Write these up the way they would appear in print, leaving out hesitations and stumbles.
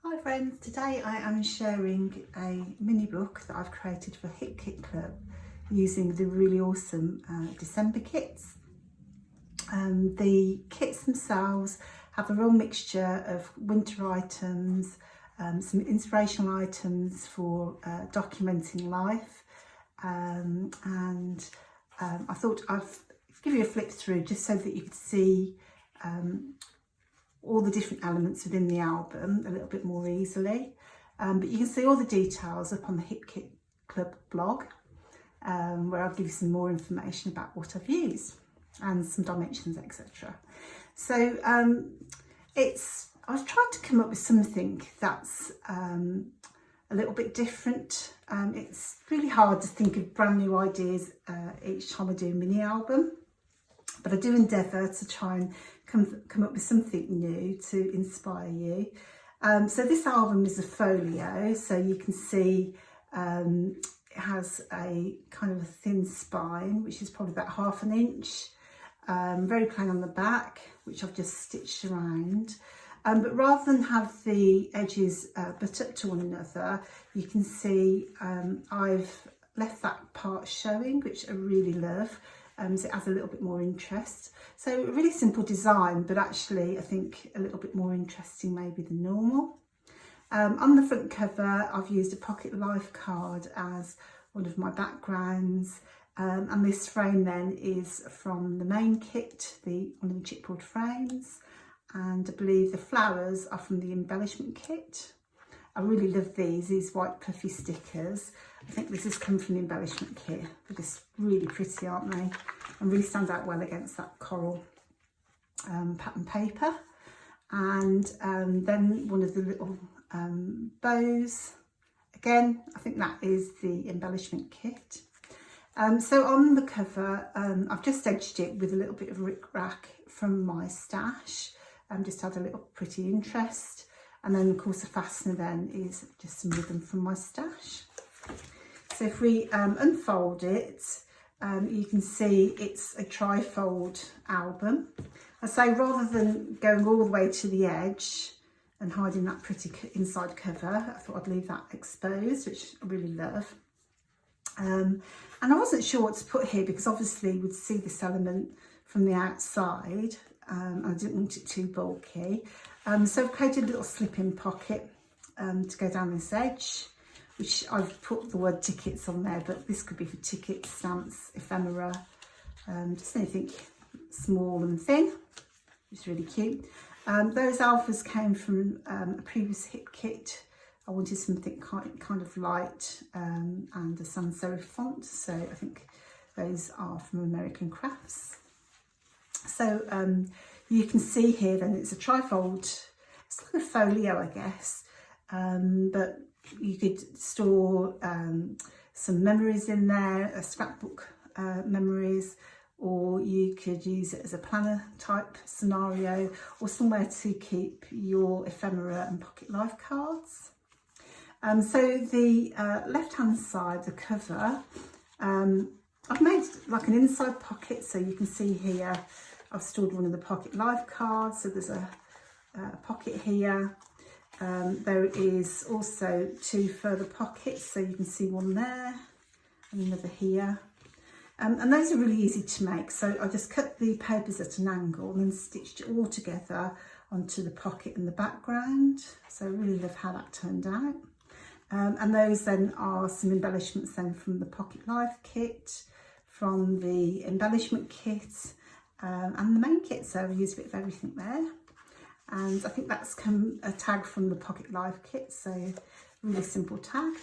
Hi friends, today I am sharing a mini book that I've created for Hip Kit Club using the really awesome December kits. The kits themselves have a real mixture of winter items, some inspirational items for documenting life, and I thought I'd give you a flip through just so that you could see all the different elements within the album a little bit more easily. But you can see all the details up on the Hip Kit Club blog, where I'll give you some more information about what I've used and some dimensions, etc. So I've tried to come up with something that's a little bit different. It's really hard to think of brand new ideas each time I do a mini album, but I do endeavour to try and come up with something new to inspire you. So this album is a folio, so you can see it has a kind of a thin spine, which is probably about 1/2 inch, very plain on the back, which I've just stitched around. But rather than have the edges butt up to one another, you can see I've left that part showing, which I really love. So it adds a little bit more interest. So a really simple design, but actually I think a little bit more interesting maybe than normal. On the front cover, I've used a pocket life card as one of my backgrounds. And this frame then is from the main kit, one of the chipboard frames. And I believe the flowers are from the embellishment kit. I really love these white puffy stickers. I think this has come from the embellishment kit. They're just really pretty, aren't they? And really stand out well against that coral pattern paper. And then one of the little bows. Again, I think that is the embellishment kit. So on the cover, I've just edged it with a little bit of rickrack from my stash, just to add a little pretty interest. And then of course the fastener then is just some ribbon from my stash. So if we unfold it, you can see it's a tri-fold album. I say rather than going all the way to the edge and hiding that pretty inside cover, I thought I'd leave that exposed, which I really love. And I wasn't sure what to put here because obviously we'd see this element from the outside. I didn't want it too bulky. So I've created a little slip-in pocket to go down this edge, which I've put the word tickets on there, but this could be for tickets, stamps, ephemera, just anything small and thin, which is really cute. Those alphas came from a previous hip kit. I wanted something kind of light and a sans serif font, so I think those are from American Crafts. So you can see here then it's a trifold, it's like a folio I guess, but you could store some memories in there, a scrapbook memories, or you could use it as a planner type scenario or somewhere to keep your ephemera and pocket life cards. So the left hand side, the cover, I've made like an inside pocket, so you can see here I've stored one of the pocket life cards, so there's a pocket here. There is also 2 further pockets, so you can see one there and another here. And those are really easy to make, so I just cut the papers at an angle and then stitched it all together onto the pocket in the background. So I really love how that turned out. And those then are some embellishments then from the Pocket Life kit, from the embellishment kit, and the main kit, so I've used a bit of everything there. And I think that's come a tag from the Pocket Life kit, so really simple tag.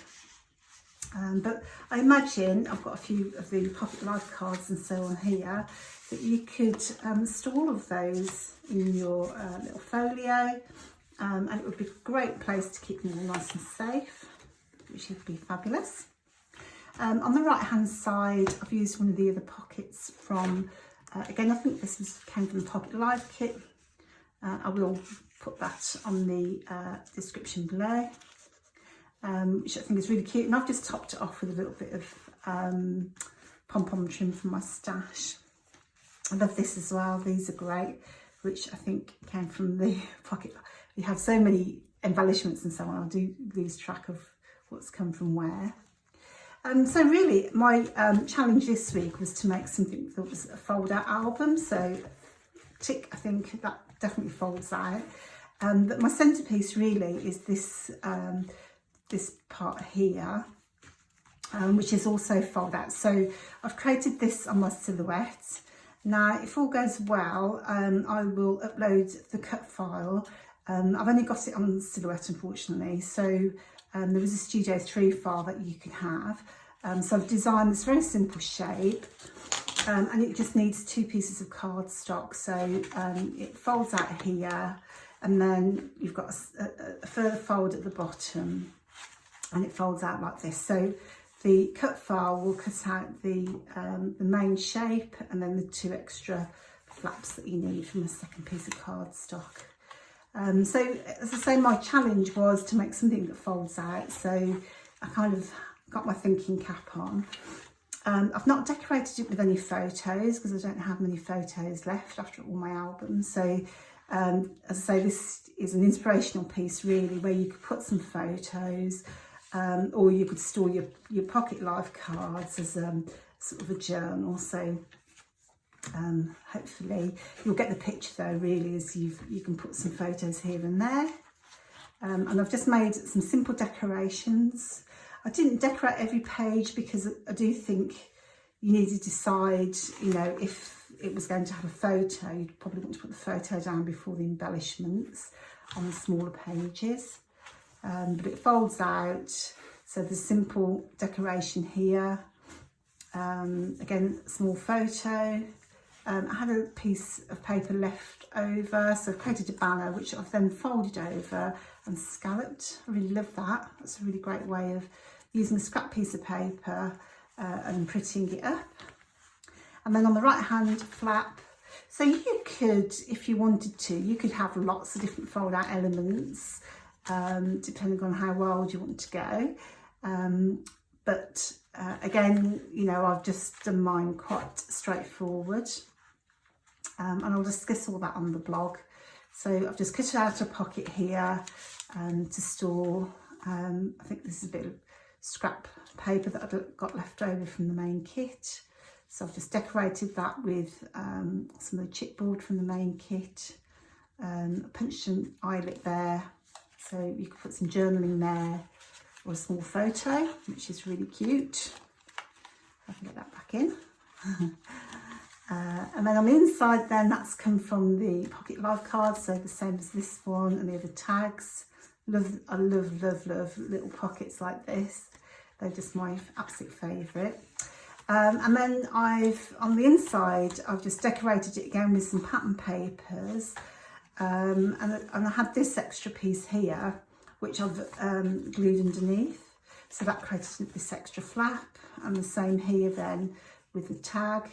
But I imagine I've got a few of the Pocket Life cards and so on here, that you could store all of those in your little folio, and it would be a great place to keep them all nice and safe, which would be fabulous. On the right hand side, I've used one of the other pockets from, again I think this came from the Pocket Life kit. I will put that on the description below, which I think is really cute, and I've just topped it off with a little bit of pom-pom trim from my stash. I love this as well, these are great, which I think came from the pocket. You have so many embellishments and so on. I do lose track of what's come from where. So really my challenge this week was to make something that was a fold out album. So tick, I think that definitely folds out. But my centerpiece really is this this part here, which is also fold out. So I've created this on my silhouette. Now, if all goes well, I will upload the cut file. I've only got it on silhouette, unfortunately. So there was a Studio 3 file that you could have. So I've designed this very simple shape, and it just needs 2 pieces of cardstock. So it folds out here, and then you've got a further fold at the bottom, and it folds out like this. So the cut file will cut out the main shape and then the 2 extra flaps that you need from the second piece of cardstock. So as I say, my challenge was to make something that folds out. So I kind of got my thinking cap on. I've not decorated it with any photos because I don't have many photos left after all my albums. So as I say, this is an inspirational piece really, where you could put some photos, or you could store your pocket life cards as sort of a journal. So hopefully you'll get the picture though, really, as you can put some photos here and there. And I've just made some simple decorations. I didn't decorate every page because I do think you need to decide, you know, if it was going to have a photo, you'd probably want to put the photo down before the embellishments on the smaller pages. But it folds out, so the simple decoration here. Again, small photo. I had a piece of paper left over, so I've created a banner which I've then folded over and scalloped. I really love that. That's a really great way of using a scrap piece of paper and printing it up. And then on the right hand flap, so you could, if you wanted to, you could have lots of different fold out elements, depending on how wild you want to go. But again, you know, I've just done mine quite straightforward. And I'll discuss all that on the blog. So I've just cut out a pocket here to store, I think this is a bit of scrap paper that I've got left over from the main kit. So I've just decorated that with some of the chipboard from the main kit. Punched an eyelet there, so you could put some journaling there, or a small photo, which is really cute. I can get that back in. And then on the inside then, that's come from the pocket life cards, so the same as this one and the other tags. I love little pockets like this. They're just my absolute favourite. And then on the inside, I've just decorated it again with some pattern papers. And I had this extra piece here, which I've glued underneath. So that created this extra flap, and the same here then with the tag.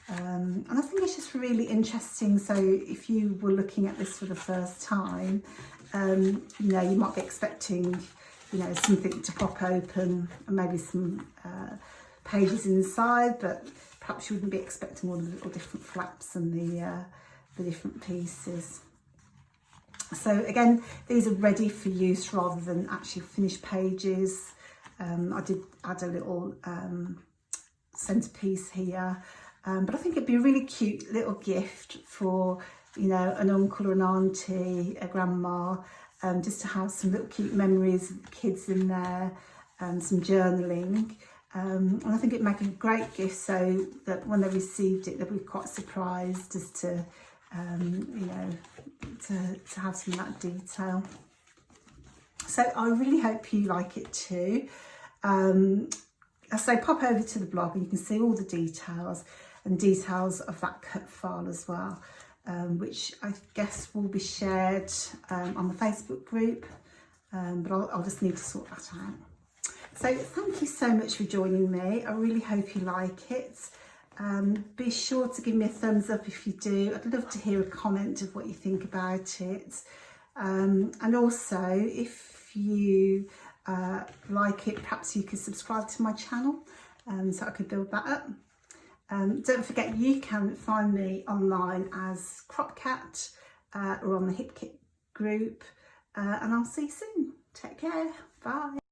And I think it's just really interesting. So if you were looking at this for the first time, you know, you might be expecting, you know, something to pop open and maybe some pages inside, but perhaps you wouldn't be expecting all the little different flaps and the different pieces. So again, these are ready for use rather than actually finished pages. I did add a little centerpiece here, but I think it'd be a really cute little gift for, you know, an uncle or an auntie, a grandma, just to have some little cute memories of the kids in there and some journaling. And I think it'd make a great gift, so that when they received it, they'll be quite surprised as to, you know, to have some of that detail. So I really hope you like it too. I say pop over to the blog and you can see all the details and details of that cut file as well, which I guess will be shared on the Facebook group, but I'll just need to sort that out. So thank you so much for joining me. I really hope you like it. Be sure to give me a thumbs up if you do. I'd love to hear a comment of what you think about it. And also, if you like it, perhaps you could subscribe to my channel so I could build that up. Don't forget, you can find me online as Cropcat or on the Hip Kit group. and I'll see you soon. Take care. Bye.